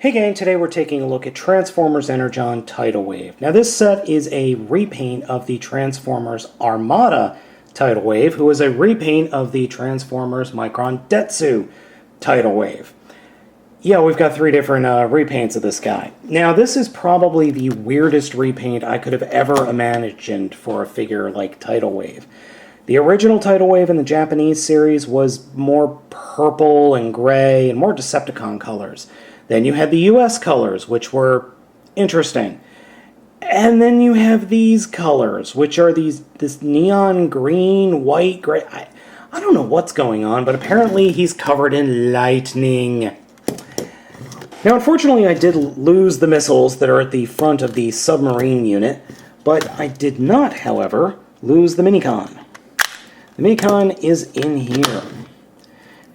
Hey gang, today we're taking a look at Transformers Energon Tidal Wave. Now this set is a repaint of the Transformers Armada Tidal Wave, who is a repaint of the Transformers Micron Detsu Tidal Wave. Yeah, we've got three different repaints of this guy. Now this is probably the weirdest repaint I could have ever imagined for a figure like Tidal Wave. The original Tidal Wave in the Japanese series was more purple and gray and more Decepticon colors. Then you had the US colors, which were interesting. And then you have these colors, which are this neon green, white, gray. I don't know what's going on, but apparently he's covered in lightning. Now, unfortunately, I did lose the missiles that are at the front of the submarine unit, but I did not, however, lose the Minicon. The Minicon is in here.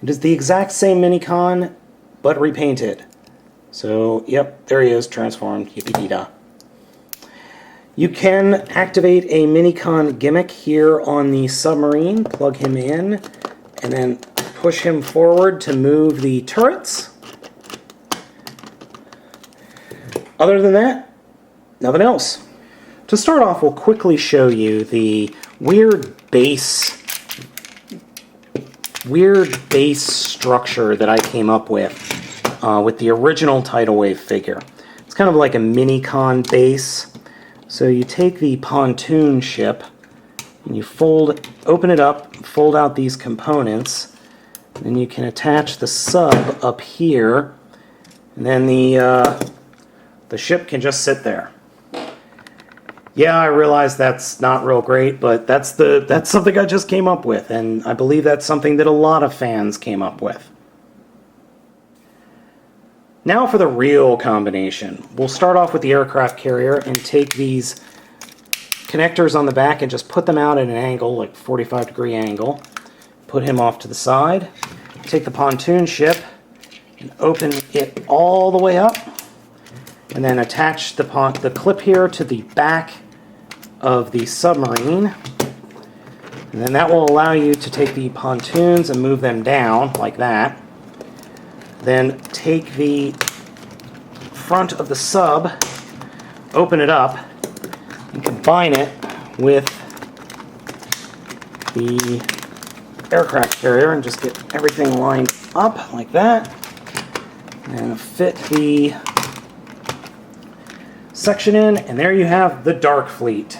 It is the exact same Minicon, but repainted. So, yep, there he is, transformed, yippee-dee-da. You can activate a Minicon gimmick here on the submarine, plug him in, and then push him forward to move the turrets. Other than that, nothing else. To start off, we'll quickly show you the weird base structure that I came up with the original Tidal Wave figure. It's kind of like a Minicon base. So you take the pontoon ship and you open it up, fold out these components, and you can attach the sub up here, and then the ship can just sit there. Yeah, I realize that's not real great, but that's something I just came up with, and I believe that's something that a lot of fans came up with. Now for the real combination. We'll start off with the aircraft carrier and take these connectors on the back and just put them out at an angle, like 45-degree angle. Put him off to the side. Take the pontoon ship and open it all the way up. And then attach the clip here to the back of the submarine. And then that will allow you to take the pontoons and move them down like that. Then take the front of the sub, open it up, and combine it with the aircraft carrier and just get everything lined up like that. And fit the section in, and there you have the Dark Fleet.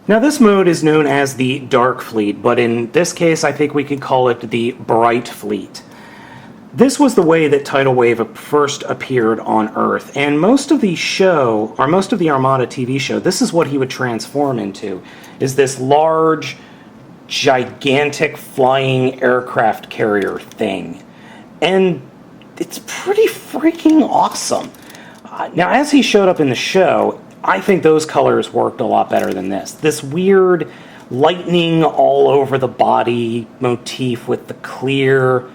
Now this mode is known as the Dark Fleet, but in this case I think we could call it the Bright Fleet. This was the way that Tidal Wave first appeared on Earth, and most of the Armada TV show, this is what he would transform into, is this large, gigantic flying aircraft carrier thing. And it's pretty freaking awesome. Now, as he showed up in the show, I think those colors worked a lot better than this. This weird lightning all over the body motif with the clear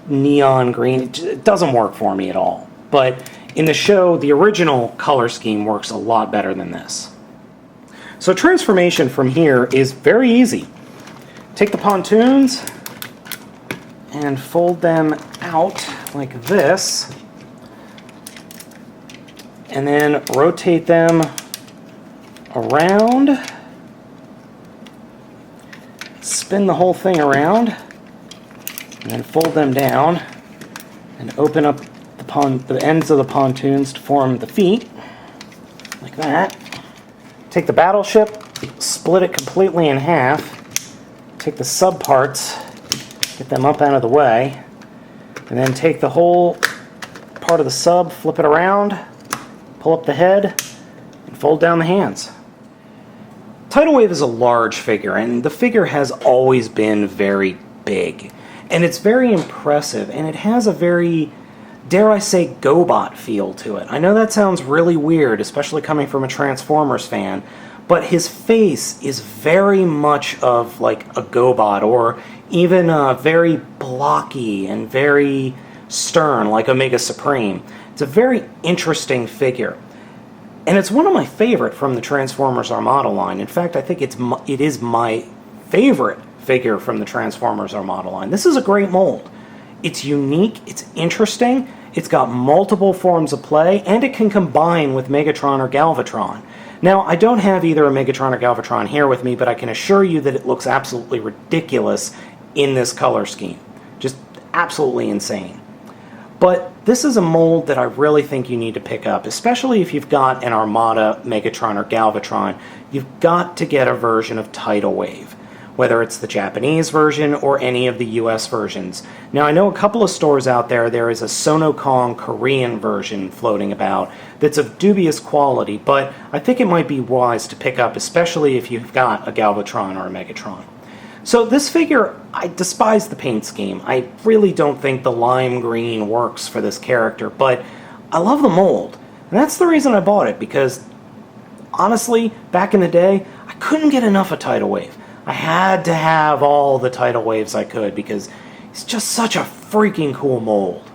neon green, it doesn't work for me at all. But in the show, the original color scheme works a lot better than this. So transformation from here is very easy. Take the pontoons and fold them out like this, and then rotate them around, spin the whole thing around, and then fold them down and open up the ends of the pontoons to form the feet, like that. Take the battleship, split it completely in half, take the sub parts, get them up out of the way, and then take the whole part of the sub, flip it around, pull up the head, and fold down the hands. Tidal Wave is a large figure, and the figure has always been very big. And it's very impressive, and it has a very, dare I say, GoBot feel to it. I know that sounds really weird, especially coming from a Transformers fan, but his face is very much of like a GoBot, or even very blocky and very stern, like Omega Supreme. It's a very interesting figure. And it's one of my favorite from the Transformers Armada line. In fact, I think it is my favorite figure from the Transformers Armada line. This is a great mold. It's unique, it's interesting, it's got multiple forms of play, and it can combine with Megatron or Galvatron. Now, I don't have either a Megatron or Galvatron here with me, but I can assure you that it looks absolutely ridiculous in this color scheme. Just absolutely insane. But this is a mold that I really think you need to pick up, especially if you've got an Armada, Megatron, or Galvatron. You've got to get a version of Tidal Wave, whether it's the Japanese version or any of the US versions. Now, I know a couple of stores out there, there is a Sonokong Korean version floating about that's of dubious quality, but I think it might be wise to pick up, especially if you've got a Galvatron or a Megatron. So this figure, I despise the paint scheme. I really don't think the lime green works for this character, but I love the mold. And that's the reason I bought it, because honestly, back in the day, I couldn't get enough of Tidal Wave. I had to have all the Tidal Waves I could because it's just such a freaking cool mold.